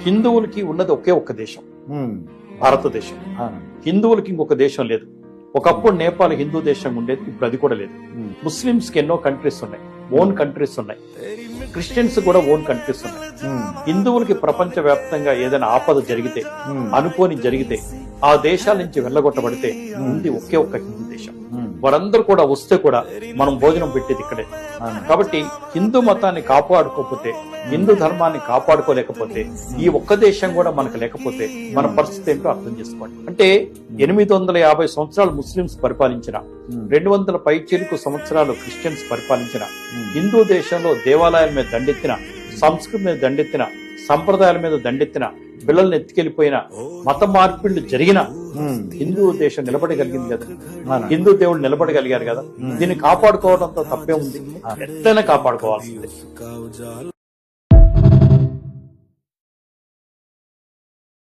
హిందువులకి ఉన్నది ఒకే ఒక్క దేశం, భారతదేశం. హిందువులకి ఇంకొక దేశం లేదు. ఒకప్పుడు నేపాల్ హిందూ దేశం ఉండేది, ఇప్పుడు అది కూడా లేదు. ముస్లింస్ కి ఎన్నో కంట్రీస్ ఉన్నాయి, ఓన్ కంట్రీస్ ఉన్నాయి. క్రిస్టియన్స్ కూడా ఓన్ కంట్రీస్ ఉన్నాయి. హిందువులకి ప్రపంచ వ్యాప్తంగా ఏదైనా ఆపద జరిగితే, అనుకోని జరిగితే, ఆ దేశాల నుంచి వెళ్ళగొట్టబడితే ఉంది ఒకే ఒక్క హిందూ దేశం. వారందరూ కూడా వస్తే కూడా మనం భోజనం పెట్టేది ఇక్కడే. కాబట్టి హిందూ మతాన్ని కాపాడుకోకపోతే, హిందూ ధర్మాన్ని కాపాడుకోలేకపోతే, ఈ ఒక్క దేశం కూడా మనకు లేకపోతే మన పరిస్థితి ఏంటో అర్థం చేసుకోండి. అంటే 850 సంవత్సరాలు ముస్లింస్ పరిపాలించిన, 200 పైచిలుకు సంవత్సరాలు క్రిస్టియన్స్ పరిపాలించిన, హిందూ దేశంలో దేవాలయాల మీద దండెత్తిన, సంస్కృతి మీద దండెత్తిన, సంప్రదాయాల మీద దండెత్తిన, పిల్లల్ని ఎత్తుకెళ్లిపోయిన, మత మార్పిళ్లు జరిగిన హిందూ దేశం నిలబడగలిగింది కదా. హిందూ దేవుడు నిలబడగలిగారు కదా. దీన్ని కాపాడుకోవడంతో తప్పే ఉంది. ఎట్లయినా కాపాడుకోవాల్సిందే.